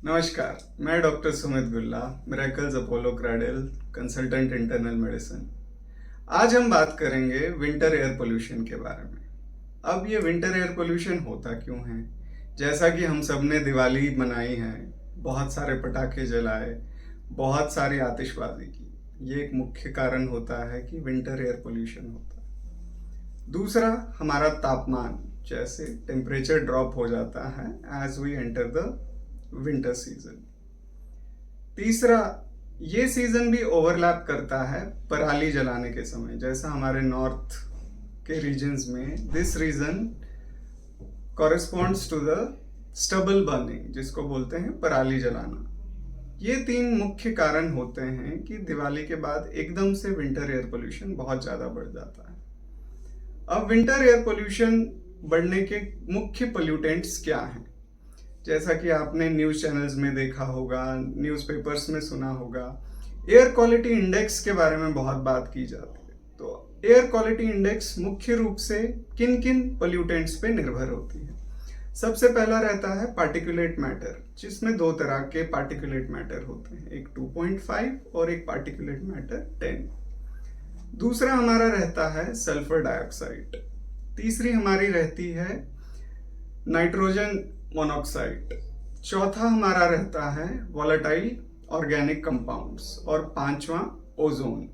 नमस्कार, मैं डॉक्टर सुमित गुल्ला, miracles Apollo cradle, consultant internal medicine. आज हम बात करेंगे विंटर एयर पोल्यूशन के बारे में। अब ये विंटर एयर पोल्यूशन होता क्यों है? जैसा कि हम सब ने दिवाली मनाई है, बहुत सारे पटाखे जलाए, बहुत सारी आतिशबाजी की। ये एक मुख्य कारण होता है कि विंटर एयर पोल्यूशन होता है। दूसरा, हमारा तापमान, जैसे टेम्परेचर ड्रॉप हो जाता है as we enter the winter season. तीसरा, ये सीजन भी ओवरलैप करता है पराली जलाने के समय। जैसा हमारे नॉर्थ के रीजन्स में this region corresponds to the stubble burning, जिसको बोलते हैं पराली जलाना। ये तीन मुख्य कारण होते हैं कि दिवाली के बाद एकदम से विंटर एयर पोल्यूशन बहुत ज़्यादा बढ़ जाता है। अब विंटर एयर पोल्यूशन बढ़ने के मुख्य पोल्यूटेंट्स क्या हैं? जैसा कि आपने न्यूज़ चैनल्स में देखा होगा, न्यूज़पेपर्स में सुना होगा, एयर क्वालिटी इंडेक्स के बारे में बहुत बात की जाती है। तो एयर क्वालिटी इंडेक्स मुख्य रूप से किन किन पोल्यूटेंट्स पे निर्भर होती है। सबसे पहला रहता है पार्टिकुलेट मैटर, जिसमें दो तरह के पार्टिकुलेट मैटर होते हैं, एक 2.5 और एक पार्टिकुलेट मैटर 10। दूसरा हमारा रहता है सल्फर डाइऑक्साइड। तीसरी हमारी रहती है नाइट्रोजन मोनोक्साइड। चौथा हमारा रहता है वॉलेटाइल ऑर्गेनिक कंपाउंड्स। और पांचवा ओजोन,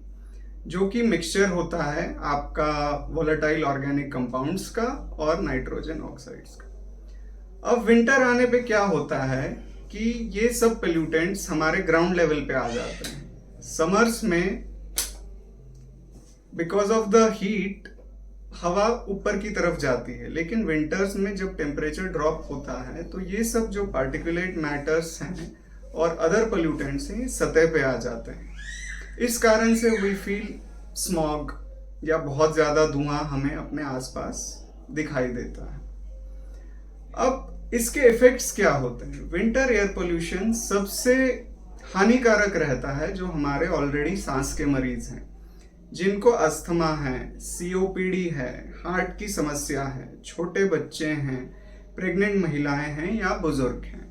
जो कि मिक्सचर होता है आपका वॉलेटाइल ऑर्गेनिक कंपाउंड्स का और नाइट्रोजन ऑक्साइड्स का। अब विंटर आने पे क्या होता है कि ये सब पोल्यूटेंट्स हमारे ग्राउंड लेवल पे आ जाते हैं। समर्स में बिकॉज ऑफ द हीट हवा ऊपर की तरफ जाती है, लेकिन विंटर्स में जब टेम्परेचर ड्रॉप होता है तो ये सब जो पार्टिकुलेट मैटर्स हैं और अदर पोल्यूटेंट्स हैं सतह पे आ जाते हैं। इस कारण से वी फील स्मॉग या बहुत ज़्यादा धुआं हमें अपने आसपास दिखाई देता है। अब इसके इफेक्ट्स क्या होते हैं? विंटर एयर पोल्यूशन सबसे हानिकारक रहता है जो हमारे ऑलरेडी सांस के मरीज हैं, जिनको अस्थमा है, सीओपीडी है, हार्ट की समस्या है, छोटे बच्चे हैं, प्रेग्नेंट महिलाएं हैं या बुजुर्ग हैं।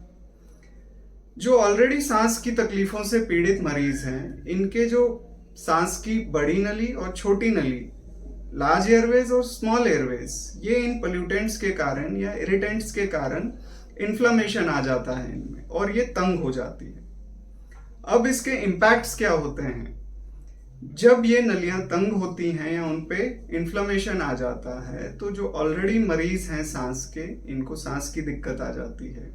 जो ऑलरेडी सांस की तकलीफों से पीड़ित मरीज हैं, इनके जो सांस की बड़ी नली और छोटी नली, लार्ज एयरवेज और स्मॉल एयरवेज, ये इन पोल्यूटेंट्स के कारण या इरिटेंट्स के कारण इन्फ्लामेशन आ जाता है इनमें और ये तंग हो जाती है। अब इसके इम्पैक्ट्स क्या होते हैं? जब ये नलियां तंग होती हैं या उन पे इन्फ्लेमेशन आ जाता है तो जो ऑलरेडी मरीज हैं सांस के, इनको सांस की दिक्कत आ जाती है,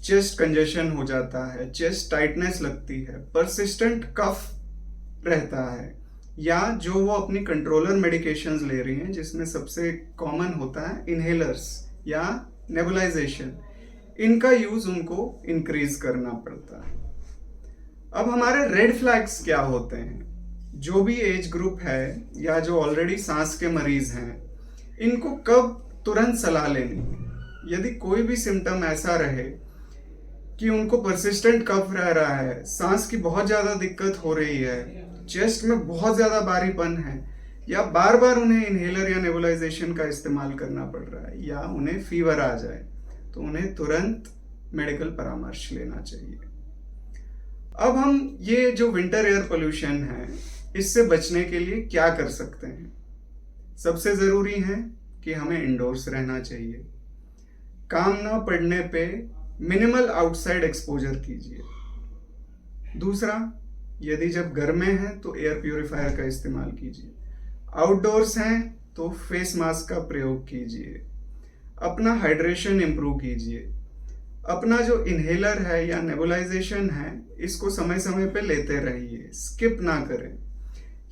चेस्ट कंजेशन हो जाता है, चेस्ट टाइटनेस लगती है, परसिस्टेंट कफ रहता है, या जो वो अपनी कंट्रोलर मेडिकेशंस ले रही हैं, जिसमें सबसे कॉमन होता है इनहेलर्स या नेबुलाइजेशन, इनका यूज उनको इंक्रीज करना पड़ता है। अब हमारे रेड फ्लैग्स क्या होते हैं? जो भी एज ग्रुप है या जो ऑलरेडी सांस के मरीज हैं, इनको कब तुरंत सलाह लेनी? यदि कोई भी सिम्टम ऐसा रहे कि उनको परसिस्टेंट कफ रह रहा है, सांस की बहुत ज़्यादा दिक्कत हो रही है, चेस्ट में बहुत ज़्यादा भारीपन है, या बार बार उन्हें इनहेलर या नेबुलाइजेशन का इस्तेमाल करना पड़ रहा है, या उन्हें फीवर आ जाए, तो उन्हें तुरंत मेडिकल परामर्श लेना चाहिए। अब हम ये जो विंटर एयर पोल्यूशन है, इससे बचने के लिए क्या कर सकते हैं? सबसे ज़रूरी है कि हमें इंडोर्स रहना चाहिए। काम ना पड़ने पे मिनिमल आउटसाइड एक्सपोजर कीजिए। दूसरा, यदि जब घर में हैं तो एयर प्यूरिफायर का इस्तेमाल कीजिए। आउटडोर्स हैं तो फेस मास्क का प्रयोग कीजिए। अपना हाइड्रेशन इम्प्रूव कीजिए। अपना जो इनहेलर है या नेबुलाइजेशन है, इसको समय समय पे लेते रहिए, स्किप ना करें।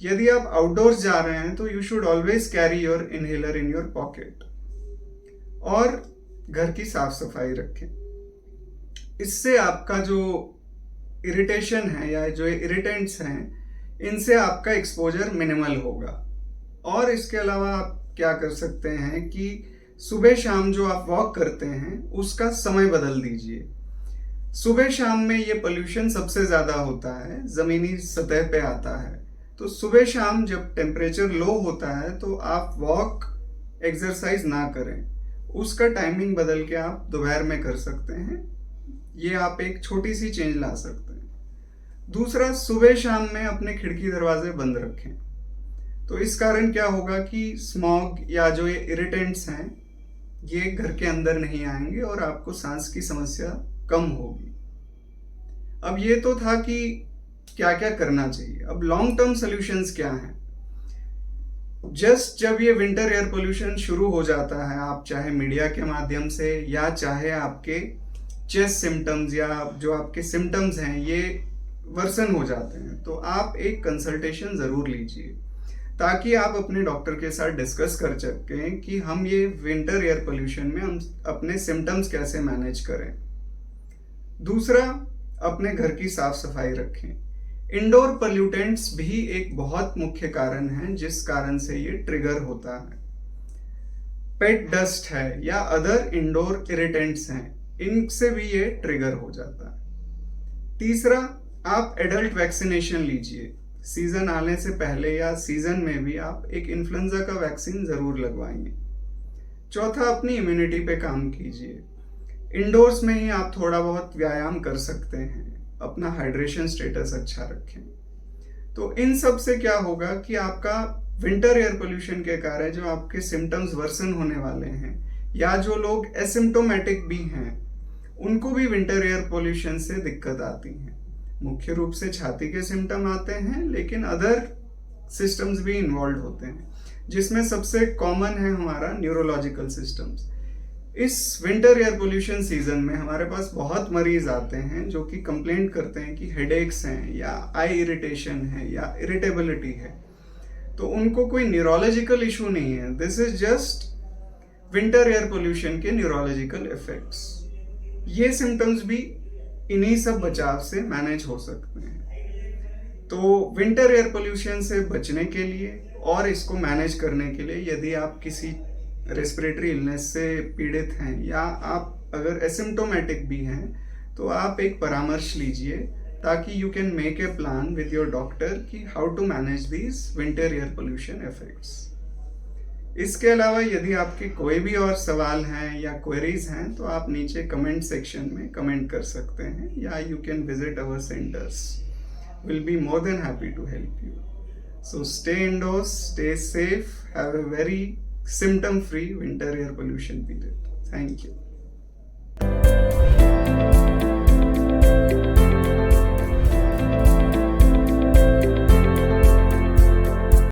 यदि आप आउटडोर्स जा रहे हैं तो you should always carry your inhaler in your pocket. और घर की साफ सफाई रखें। इससे आपका जो इरिटेशन है या जो इरिटेंट्स हैं, इनसे आपका एक्सपोजर मिनिमल होगा। और इसके अलावा आप क्या कर सकते हैं कि सुबह शाम जो आप वॉक करते हैं उसका समय बदल दीजिए। सुबह शाम में ये पोल्यूशन सबसे ज़्यादा होता है, ज़मीनी सतह पे आता है। तो सुबह शाम जब टेम्परेचर लो होता है तो आप वॉक एक्सरसाइज ना करें, उसका टाइमिंग बदल के आप दोपहर में कर सकते हैं ये आप एक छोटी सी चेंज ला सकते हैं। दूसरा, सुबह शाम में अपने खिड़की दरवाजे बंद रखें। तो इस कारण क्या होगा कि स्मॉग या जो ये इरिटेंट्स हैं ये घर के अंदर नहीं आएंगे और आपको सांस की समस्या कम होगी। अब ये तो था कि क्या क्या करना चाहिए। अब लॉन्ग टर्म सॉल्यूशंस क्या हैं। जब ये विंटर एयर पोल्यूशन शुरू हो जाता है, आप चाहे मीडिया के माध्यम से या चाहे आपके चेस्ट सिम्टम्स या जो आपके सिम्टम्स हैं ये वर्सन हो जाते हैं, तो आप एक कंसल्टेशन ज़रूर लीजिए ताकि आप अपने डॉक्टर के साथ डिस्कस कर सकें कि हम ये विंटर एयर पोल्यूशन में हम अपने सिम्टम्स कैसे मैनेज करें। दूसरा, अपने घर की साफ सफाई रखें। इंडोर पोल्यूटेंट्स भी एक बहुत मुख्य कारण है जिस कारण से ये ट्रिगर होता है। पेट डस्ट है या अदर इंडोर इरिटेंट्स हैं, इनसे भी ये ट्रिगर हो जाता है। तीसरा, आप एडल्ट वैक्सीनेशन लीजिए। सीजन आने से पहले या सीजन में भी आप एक इन्फ्लुएंजा का वैक्सीन जरूर लगवाइए। चौथा, अपनी इम्यूनिटी पे काम कीजिए। इंडोर्स में ही आप थोड़ा बहुत व्यायाम कर सकते हैं, अपना हाइड्रेशन स्टेटस अच्छा रखें। तो इन सब से क्या होगा कि आपका विंटर एयर पोल्यूशन के कारण जो आपके सिम्टम्स वर्सन होने वाले हैं या जो लोग एसिम्टोमेटिक भी हैं उनको भी विंटर एयर पोल्यूशन से दिक्कत आती है। मुख्य रूप से छाती के सिम्टम आते हैं, लेकिन अदर सिस्टम्स भी इन्वॉल्व होते हैं, जिसमें सबसे कॉमन है हमारा न्यूरोलॉजिकल सिस्टम्स। इस विंटर एयर पोल्यूशन सीजन में हमारे पास बहुत मरीज आते हैं जो कि कंप्लेंट करते हैं कि हेडेक्स हैं या आई इरिटेशन है या इरिटेबिलिटी है। तो उनको कोई न्यूरोलॉजिकल इशू नहीं है, this is just winter air pollution के न्यूरोलॉजिकल इफेक्ट्स। ये सिम्टम्स भी इन्हीं सब बचाव से मैनेज हो सकते हैं। तो विंटर एयर पोल्यूशन से बचने के लिए और इसको मैनेज करने के लिए यदि आप किसी रेस्पिरेटरी इलनेस से पीड़ित हैं या आप अगर एसिम्टोमेटिक भी हैं तो आप एक परामर्श लीजिए ताकि you can make a plan with your doctor कि how to manage these winter air pollution effects. इसके अलावा यदि आपके कोई भी और सवाल हैं या क्वेरीज हैं तो आप नीचे कमेंट सेक्शन में कमेंट कर सकते हैं या you can visit our centres. Will be more than happy to help you. So stay indoors, stay safe, have a very symptom free winter air pollution period. Thank you.